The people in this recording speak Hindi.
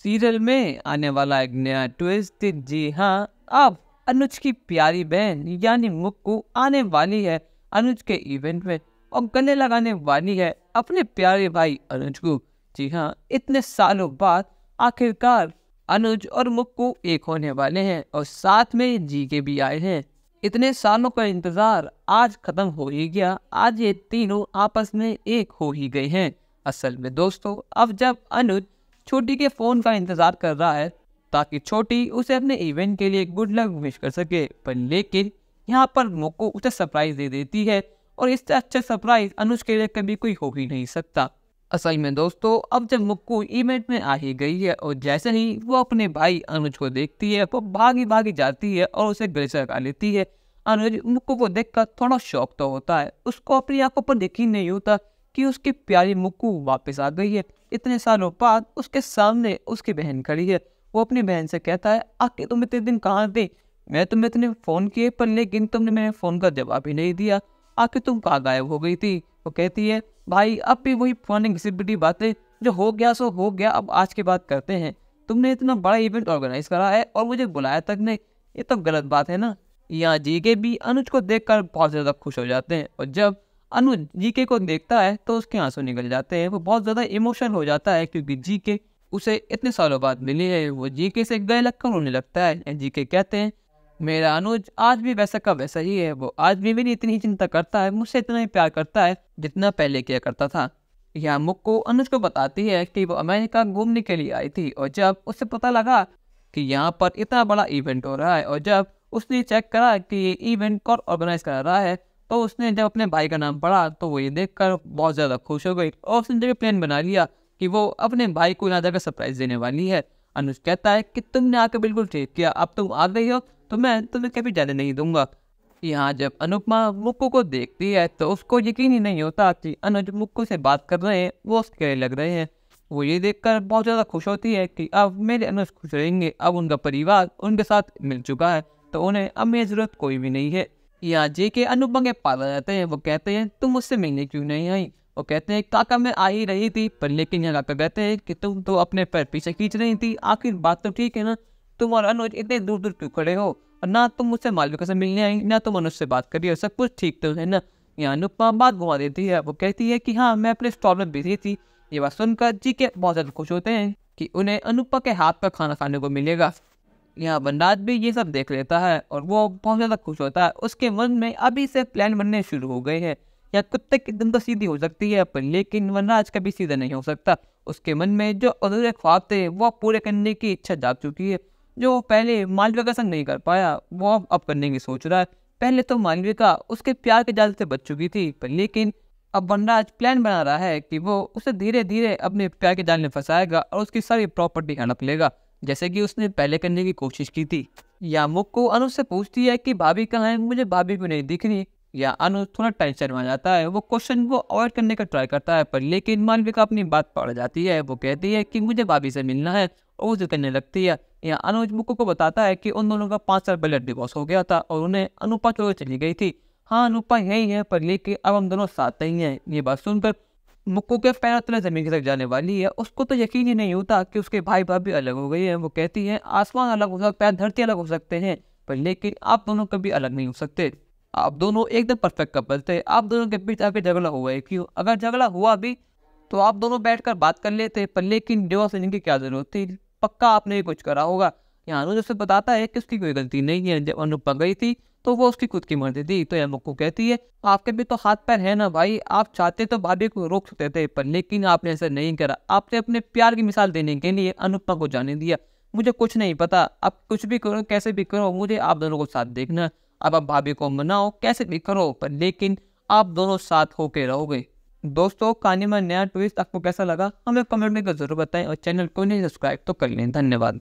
सीरियल में आने वाला एक नया ट्विस्ट। जी हाँ, अब अनुज की प्यारी बहन यानी मुक्कू आने वाली है अनुज के इवेंट में और गले लगाने वाली है अपने प्यारे भाई अनुज को। जी हाँ, इतने सालों बाद आखिरकार अनुज और मुक्कू एक होने वाले हैं और साथ में जीके भी आए हैं। इतने सालों का इंतजार आज खत्म हो ही गया। आज ये तीनों आपस में एक हो ही गए हैं। असल में दोस्तों, अब जब अनुज छोटी के फोन का इंतजार कर रहा है ताकि छोटी उसे अपने इवेंट के लिए गुड लक विश कर सके, पर लेकिन यहाँ पर मुक्कू उसे सरप्राइज दे देती है और इससे अच्छा सरप्राइज अनुज के लिए कभी कोई हो ही नहीं सकता। असल में दोस्तों, अब जब मुक्कू इवेंट में आ ही गई है और जैसे ही वो अपने भाई अनुज को देखती है वो भागी भागी जाती है और उसे गले से लगा लेती है। अनुज मुक्कू को देखकर थोड़ा शौक तो होता है, उसको अपनी आंखों पर यकीन नहीं होता कि उसकी प्यारी मुक्कू वापस आ गई है। इतने सालों बाद उसके सामने उसकी बहन खड़ी है। वो अपनी बहन से कहता है, आखिर तुम इतने दिन कहाँ थे? मैं तुम्हें इतने फ़ोन किए पर लेकिन तुमने मेरे फ़ोन का जवाब ही नहीं दिया। आखिर तुम कहाँ गायब हो गई थी? वो कहती है, भाई अब भी वही पुरानी घिसी पिटी बातें, जो हो गया सो हो गया, अब आज की बात करते हैं। तुमने इतना बड़ा इवेंट ऑर्गेनाइज करा है और मुझे बुलाया तक नहीं, ये तो गलत बात है ना। यहाँ जीके भी अनुज को देखकर बहुत ज़्यादा खुश हो जाते हैं और जब अनुज जीके को देखता है तो उसके आंसू निकल जाते हैं। वो बहुत ज़्यादा इमोशनल हो जाता है क्योंकि जीके उसे इतने सालों बाद मिली है। वो जीके से गले लगकर रोने लगता है। जीके कहते हैं, मेरा अनुज आज भी वैसा का वैसा ही है। वो आज भी मेरी इतनी ही चिंता करता है, मुझसे इतना ही प्यार करता है जितना पहले किया करता था। यहाँ मुक्कू अनुज को बताती है कि वो अमेरिका घूमने के लिए आई थी और जब उसे पता लगा कि यहाँ पर इतना बड़ा इवेंट हो रहा है और जब उसने चेक करा कि ये इवेंट कौन ऑर्गेनाइज कर रहा है तो उसने जब अपने भाई का नाम पढ़ा तो वो ये देखकर बहुत ज़्यादा खुश हो गई और उसने जब प्लान बना लिया कि वो अपने भाई को यहाँ जाकर सरप्राइज देने वाली है। अनुज कहता है कि तुमने आकर बिल्कुल ठीक किया, अब तुम आ गई हो तो मैं तुम्हें कभी जाने नहीं दूंगा। यहाँ जब अनुपमा मुक्कू को देखती है तो उसको यकीन ही नहीं होता कि अनुज मुक्कू से बात कर रहे हैं, वो उसके लग रहे हैं। वो ये देखकर बहुत ज़्यादा खुश होती है कि अब मेरे अनुज खुश रहेंगे, अब उनका परिवार उनके साथ मिल चुका है तो उन्हें अब मेरी ज़रूरत कोई भी नहीं है। यहाँ जेके अनुपमा के पास आ जाते हैं। वो कहते हैं, तुम मुझसे मिलने क्यों नहीं आई? वो कहते हैं, काका मैं आ ही रही थी, पर लेकिन यहाँ काका कहते हैं कि तुम तो अपने पैर पीछे खींच रही थी। आखिर बात तो ठीक है ना, तुम और अनुज इतने दूर दूर क्यों खड़े हो? और ना तुम मुझसे मालविका से मिलने आई, ना तुम अनुज से बात करी, और सब कुछ ठीक तो है ना। यहाँ अनुपमा बात घुमा देती है। वो कहती है कि हाँ, मैं अपने स्टॉल में बिजी थी। ये बात सुनकर जीके बहुत ज़्यादा खुश होते हैं कि उन्हें अनुपमा के हाथ का खाना खाने को मिलेगा। यहाँ वनराज भी ये सब देख लेता है और वो बहुत ज़्यादा खुश होता है। उसके मन में अभी से प्लान बनने शुरू हो गए हैं। या कुत्ते की दम तो सीधी हो सकती है पर लेकिन वनराज कभी सीधा नहीं हो सकता। उसके मन में जो अधूरे ख्वाब थे वो पूरे करने की इच्छा जाग चुकी है। जो वो पहले मालविका का संग नहीं कर पाया वो अब करने की सोच रहा है। पहले तो मालविका उसके प्यार के जाल से बच चुकी थी, पर लेकिन अब वनराज प्लान बना रहा है कि वो उसे धीरे धीरे अपने प्यार के जाल में फंसाएगा और उसकी सारी प्रॉपर्टी हड़प लेगा, जैसे कि उसने पहले करने की कोशिश की थी। या मुक्कू अनुज से पूछती है कि भाभी कहाँ है, मुझे भाभी को नहीं दिख रही। या अनुज थोड़ा टेंशन में आ जाता है। वो क्वेश्चन को अवॉइड करने का ट्राई करता है पर लेकिन मालविका अपनी बात पड़ जाती है। वो कहती है कि मुझे भाभी से मिलना है और वो जिद करने लगती है। या अनुज मुक्कू को बताता है कि उन दोनों का 5 साल पहले डिवोर्स हो गया था और उन्हें अनुपा छोड़ चली गई थी। हाँ, अनुपा यही है पर लेकिन अब हम दोनों साथ नहीं हैं। ये बात सुनकर मुक्कू के पैर तले जमीन की तरफ जाने वाली है। उसको तो यकीन ही नहीं होता कि उसके भाई भाभी अलग हो गई है। वो कहती है, आसमान अलग हो सकता है, धरती अलग हो सकते हैं, पर लेकिन आप दोनों कभी अलग नहीं हो सकते। आप दोनों एकदम परफेक्ट कपल थे। आप दोनों के बीच आके झगड़ा हुआ है क्यों? अगर झगड़ा हुआ भी तो आप दोनों बैठकर बात कर लेते, पर लेकिन डिवोर्स लेने की क्या जरूरत थी? पक्का आपने ही कुछ करा होगा। यहाँ अनुज उसे बताता है कि उसकी कोई गलती नहीं है। जब अनुपमा गई थी तो वो उसकी खुद की मर्जी थी। तो यह मुक्कू कहती है, आपके भी तो हाथ पैर है ना भाई, आप चाहते तो भाभी को रोक सकते थे, पर लेकिन आपने ऐसा नहीं करा। आपने अपने प्यार की मिसाल देने के लिए अनुपमा को जाने दिया। मुझे कुछ नहीं पता, आप कुछ भी करो, कैसे भी करो, मुझे आप दोनों को साथ देखना। अब आप भाभी को मनाओ, कैसे भी करो, पर लेकिन आप दोनों साथ होके रहोगे। दोस्तों, कहानी में नया ट्विस्ट आपको कैसा लगा हमें कमेंट में जरूर बताएं और चैनल को नहीं सब्सक्राइब तो कर लें। धन्यवाद।